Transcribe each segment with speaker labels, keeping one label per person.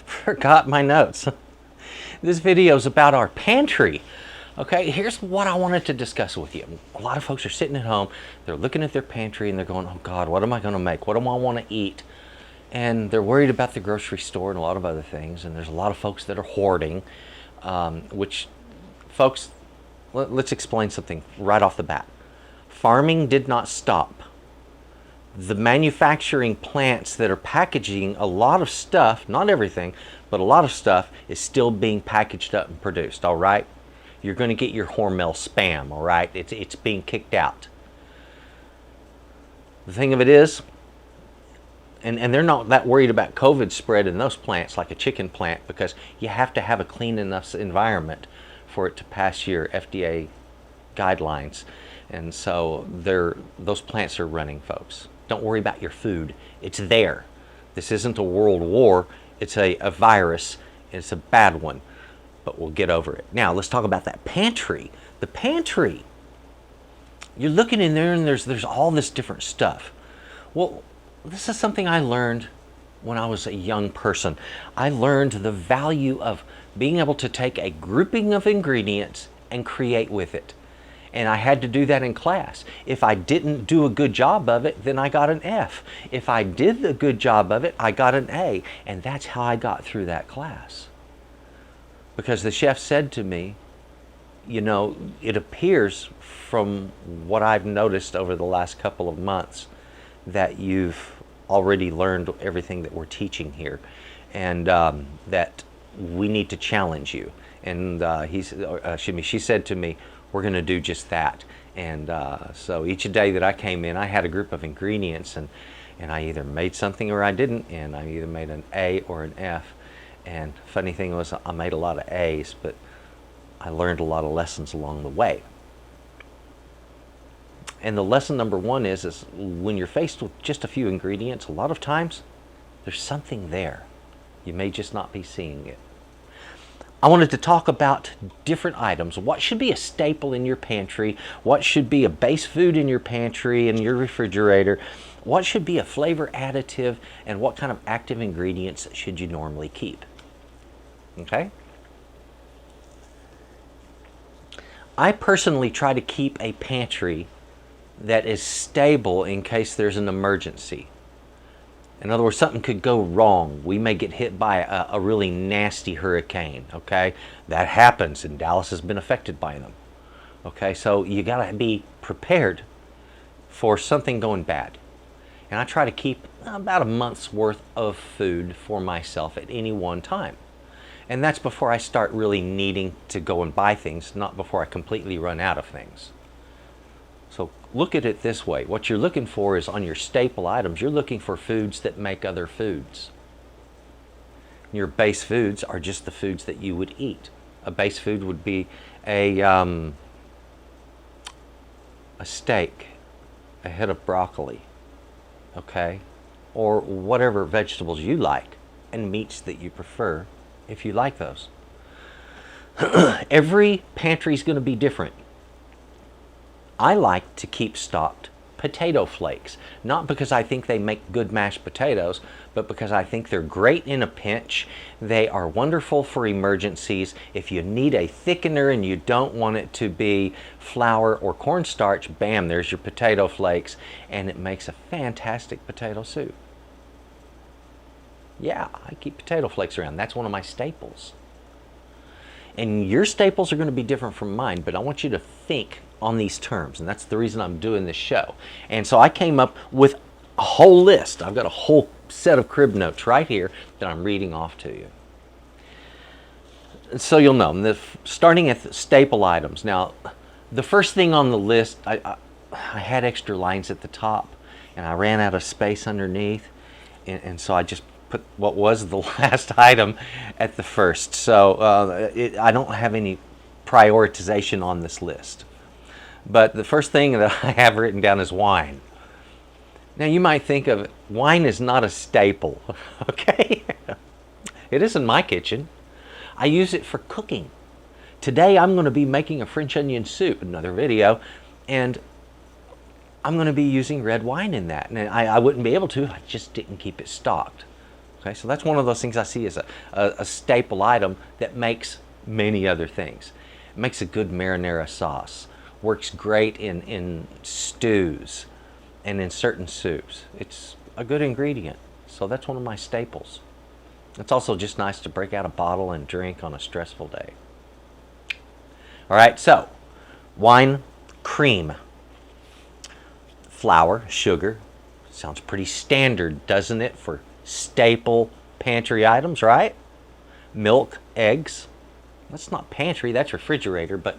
Speaker 1: Forgot my notes. This video is about our pantry. Okay, here's what I wanted to discuss with you. A lot of folks are sitting at home, they're looking at their pantry and they're going, oh God, what am I going to make? What do I want to eat? And they're worried about the grocery store and a lot of other things. And there's a lot of folks that are hoarding, which, folks, let's explain something right off the bat. Farming did not stop. The manufacturing plants that are packaging a lot of stuff, not everything, but a lot of stuff is still being packaged up and produced, all right? You're going to get your Hormel spam, all right? It's being kicked out. The thing of it is, and they're not that worried about COVID spread in those plants like a chicken plant, because you have to have a clean enough environment for it to pass your FDA guidelines. And so those plants are running, folks. Don't worry about your food. It's there. This isn't a world war. It's a virus. It's a bad one. But we'll get over it. Now, let's talk about that pantry. The pantry. You're looking in there and there's all this different stuff. Well, this is something I learned when I was a young person. I learned the value of being able to take a grouping of ingredients and create with it. And I had to do that in class. If I didn't do a good job of it, then I got an F. If I did a good job of it, I got an A. And that's how I got through that class. Because the chef said to me, you know, it appears from what I've noticed over the last couple of months that you've already learned everything that we're teaching here, and that we need to challenge you. And she said to me, we're going to do just that. And so each day that I came in, I had a group of ingredients, and I either made something or I didn't, and I either made an A or an F. And funny thing was, I made a lot of A's, but I learned a lot of lessons along the way. And the lesson number one is when you're faced with just a few ingredients, a lot of times there's something there. You may just not be seeing it. I wanted to talk about different items. What should be a staple in your pantry? What should be a base food in your pantry and your refrigerator? What should be a flavor additive? And what kind of active ingredients should you normally keep? Okay? I personally try to keep a pantry that is stable in case there's an emergency. In other words, something could go wrong. We may get hit by a really nasty hurricane, okay? That happens, and Dallas has been affected by them. Okay, so you gotta be prepared for something going bad. And I try to keep about a month's worth of food for myself at any one time. And that's before I start really needing to go and buy things, not before I completely run out of things. So look at it this way. What you're looking for is on your staple items, you're looking for foods that make other foods. Your base foods are just the foods that you would eat. A base food would be a steak, a head of broccoli, okay? Or whatever vegetables you like, and meats that you prefer if you like those. Every pantry is going to be different. I like to keep stocked potato flakes, not because I think they make good mashed potatoes, but because I think they're great in a pinch. They are wonderful for emergencies. If you need a thickener and you don't want it to be flour or cornstarch, bam, there's your potato flakes, and it makes a fantastic potato soup. Yeah, I keep potato flakes around. That's one of my staples. And your staples are going to be different from mine, but I want you to think on these terms, and that's the reason I'm doing this show. And so I came up with a whole list. I've got a whole set of crib notes right here that I'm reading off to you. So you'll know, starting at the staple items. Now, the first thing on the list, I had extra lines at the top, and I ran out of space underneath, and so I just put what was the last item at the first. So I don't have any prioritization on this list. But the first thing that I have written down is wine. Now you might think of it, wine is not a staple, okay? It is in my kitchen. I use it for cooking. Today I'm going to be making a French onion soup, another video, and I'm going to be using red wine in that. And I wouldn't be able to, I just didn't keep it stocked. Okay, so that's one of those things I see as a staple item that makes many other things. It makes a good marinara sauce. Works great in stews and in certain soups. It's a good ingredient. So that's one of my staples. It's also just nice to break out a bottle and drink on a stressful day. All right, so wine, cream, flour, sugar. Sounds pretty standard, doesn't it, for staple pantry items, right? Milk, eggs. That's not pantry, that's refrigerator, but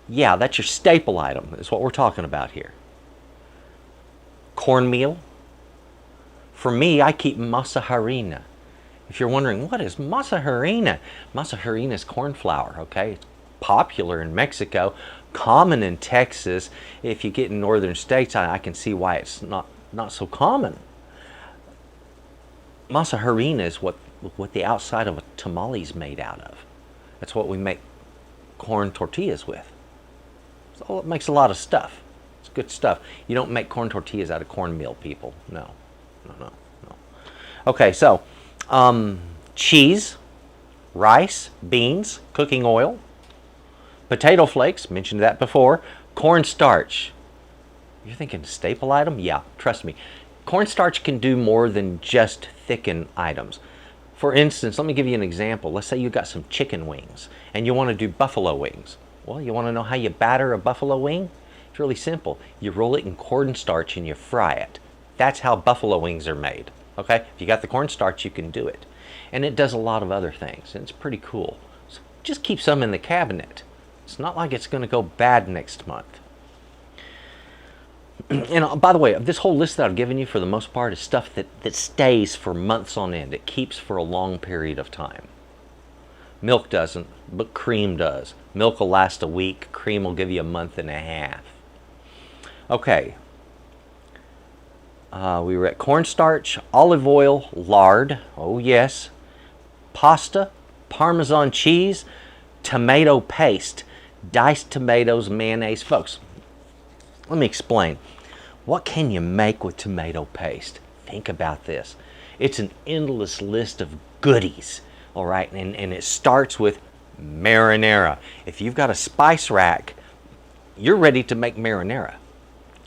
Speaker 1: yeah, that's your staple item, is what we're talking about here. Cornmeal. For me, I keep masa harina. If you're wondering, what is masa harina? Masa harina is corn flour, okay? It's popular in Mexico, common in Texas. If you get in northern states, I can see why it's not so common. Masa harina is what the outside of a tamale is made out of. That's what we make corn tortillas with. So it makes a lot of stuff. It's good stuff. You don't make corn tortillas out of cornmeal, people. No. Okay, so cheese, rice, beans, cooking oil, potato flakes, mentioned that before, cornstarch. You're thinking staple item? Yeah, trust me. Cornstarch can do more than just thicken items. For instance, let me give you an example. Let's say you got some chicken wings and you want to do buffalo wings. Well, you want to know how you batter a buffalo wing? It's really simple. You roll it in cornstarch and you fry it. That's how buffalo wings are made. Okay? If you got the cornstarch, you can do it. And it does a lot of other things. And it's pretty cool. So just keep some in the cabinet. It's not like it's going to go bad next month. And by the way, this whole list that I've given you for the most part is stuff that stays for months on end. It keeps for a long period of time. Milk doesn't, but cream does. Milk will last a week. Cream will give you a month and a half. Okay. We were at cornstarch, olive oil, lard. Oh, yes. Pasta, Parmesan cheese, tomato paste, diced tomatoes, mayonnaise. Folks, let me explain. What can you make with tomato paste? Think about this. It's an endless list of goodies, all right? And it starts with marinara. If you've got a spice rack, you're ready to make marinara.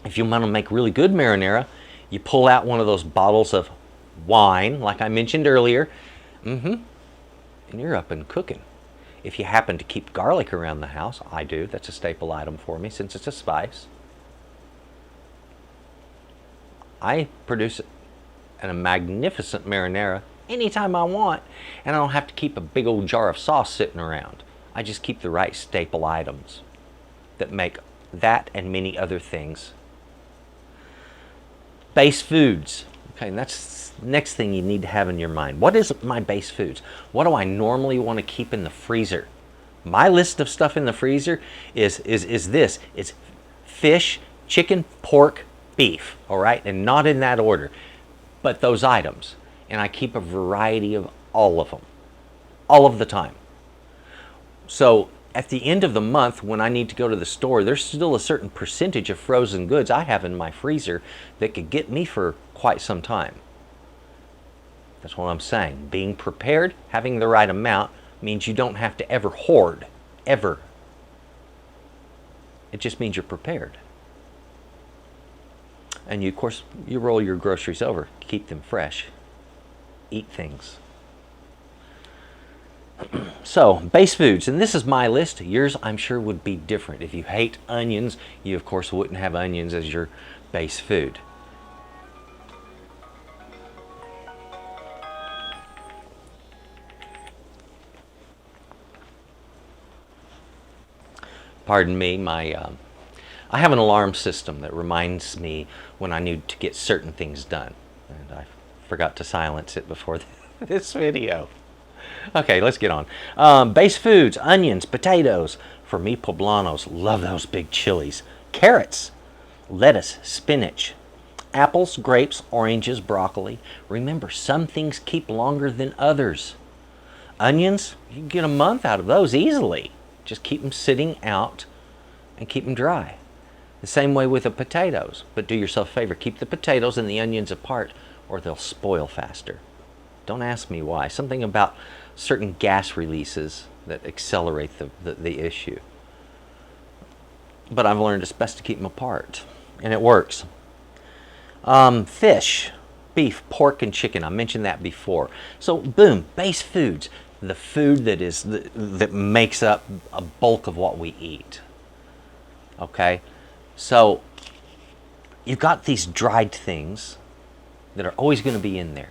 Speaker 1: If you want to make really good marinara, you pull out one of those bottles of wine, like I mentioned earlier, and you're up and cooking. If you happen to keep garlic around the house, I do. That's a staple item for me since it's a spice. I produce a magnificent marinara anytime I want, and I don't have to keep a big old jar of sauce sitting around. I just keep the right staple items that make that and many other things. Base foods. Okay, and that's the next thing you need to have in your mind. What is my base foods? What do I normally want to keep in the freezer? My list of stuff in the freezer is this. It's fish, chicken, pork, beef, all right? And not in that order, but those items. And I keep a variety of all of them, all of the time. So at the end of the month, when I need to go to the store, there's still a certain percentage of frozen goods I have in my freezer that could get me for quite some time. That's what I'm saying. Being prepared, having the right amount, means you don't have to ever hoard, ever. It just means you're prepared. And you, of course, you roll your groceries over, keep them fresh, eat things. So, base foods, and this is my list. Yours, I'm sure, would be different. If you hate onions, you, of course, wouldn't have onions as your base food. Pardon me, I have an alarm system that reminds me when I need to get certain things done. And I forgot to silence it before this video. Okay, let's get on. Base foods, onions, potatoes. For me, poblanos, love those big chilies. Carrots, lettuce, spinach. Apples, grapes, oranges, broccoli. Remember, some things keep longer than others. Onions, you can get a month out of those easily. Just keep them sitting out and keep them dry. The same way with the potatoes. But do yourself a favor, keep the potatoes and the onions apart or they'll spoil faster. Don't ask me why. Something about certain gas releases that accelerate the issue. But I've learned it's best to keep them apart, and it works. Fish, beef, pork, and chicken. I mentioned that before. So boom, base foods, the food that makes up a bulk of what we eat. Okay, so you've got these dried things that are always going to be in there.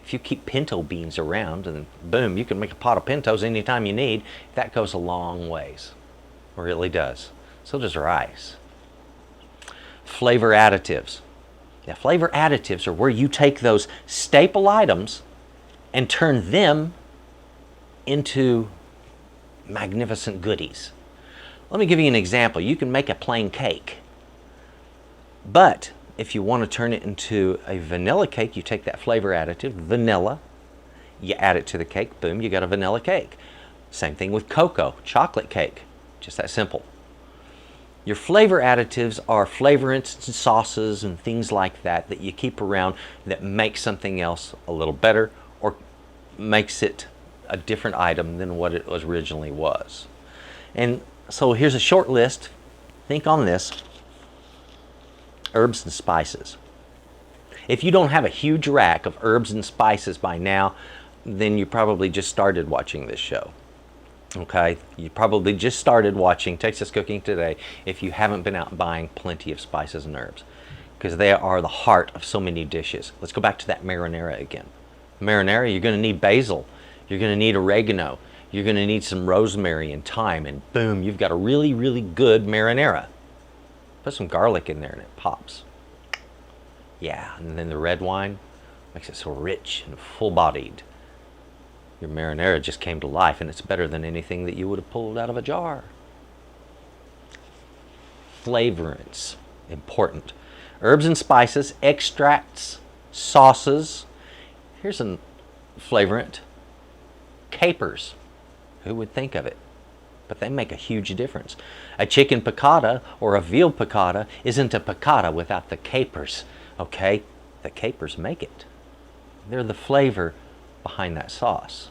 Speaker 1: If you keep pinto beans around, and boom, you can make a pot of pintos anytime you need. That goes a long ways. It really does. So does rice. Flavor additives. Now, flavor additives are where you take those staple items and turn them into magnificent goodies. Let me give you an example. You can make a plain cake, but if you want to turn it into a vanilla cake, you take that flavor additive, vanilla, you add it to the cake, boom, you got a vanilla cake. Same thing with cocoa, chocolate cake, just that simple. Your flavor additives are flavorants and sauces and things like that that you keep around that make something else a little better or makes it a different item than what it originally was. And so here's a short list. Think on this. Herbs and spices. If you don't have a huge rack of herbs and spices by now, then you probably just started watching this show. Okay, you probably just started watching Texas Cooking Today if you haven't been out buying plenty of spices and herbs, because they are the heart of so many dishes. Let's go back to that marinara again. Marinara, you're going to need basil, you're going to need oregano, you're going to need some rosemary and thyme, and boom, you've got a really, really good marinara. Put some garlic in there and it pops. Yeah, and then the red wine makes it so rich and full-bodied. Your marinara just came to life, and it's better than anything that you would have pulled out of a jar. Flavorants, important. Herbs and spices, extracts, sauces. Here's a flavorant. Capers. Who would think of it? But they make a huge difference. A chicken piccata or a veal piccata isn't a piccata without the capers, okay? The capers make it. They're the flavor behind that sauce.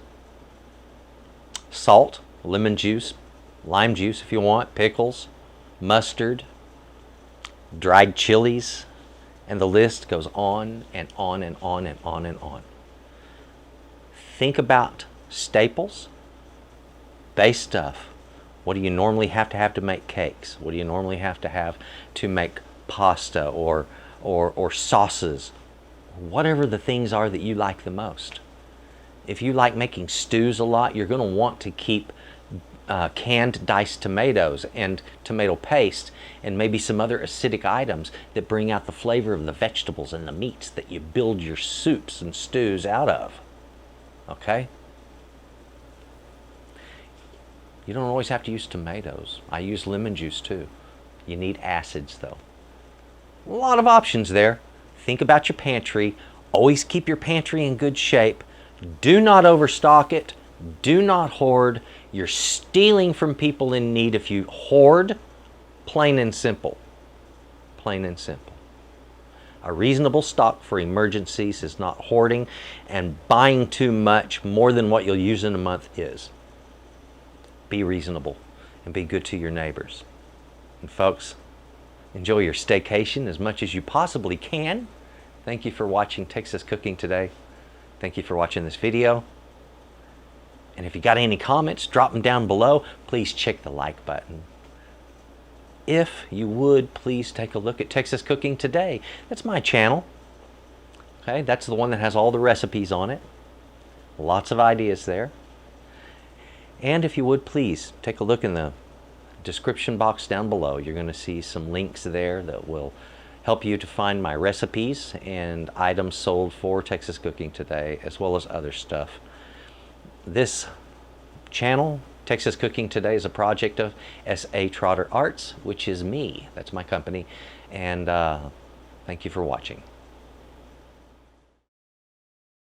Speaker 1: Salt, lemon juice, lime juice if you want, pickles, mustard, dried chilies, and the list goes on and on and on and on and on. Think about staples, base stuff. What do you normally have to make cakes? What do you normally have to make pasta or sauces? Whatever the things are that you like the most. If you like making stews a lot, you're going to want to keep canned diced tomatoes and tomato paste and maybe some other acidic items that bring out the flavor of the vegetables and the meats that you build your soups and stews out of. Okay? You don't always have to use tomatoes. I use lemon juice too. You need acids though. A lot of options there. Think about your pantry. Always keep your pantry in good shape. Do not overstock it. Do not hoard. You're stealing from people in need if you hoard. Plain and simple. Plain and simple. A reasonable stock for emergencies is not hoarding, and buying too much, more than what you'll use in a month, is. Be reasonable and be good to your neighbors. And folks, enjoy your staycation as much as you possibly can. Thank you for watching Texas Cooking Today. Thank you for watching this video. And if you got any comments, drop them down below. Please check the like button. If you would, please take a look at Texas Cooking Today. That's my channel. Okay, that's the one that has all the recipes on it. Lots of ideas there. And if you would, please take a look in the description box down below. You're going to see some links there that will help you to find my recipes and items sold for Texas Cooking Today, as well as other stuff. This channel, Texas Cooking Today, is a project of S.A.Trotter Arts, which is me. That's my company. And thank you for watching.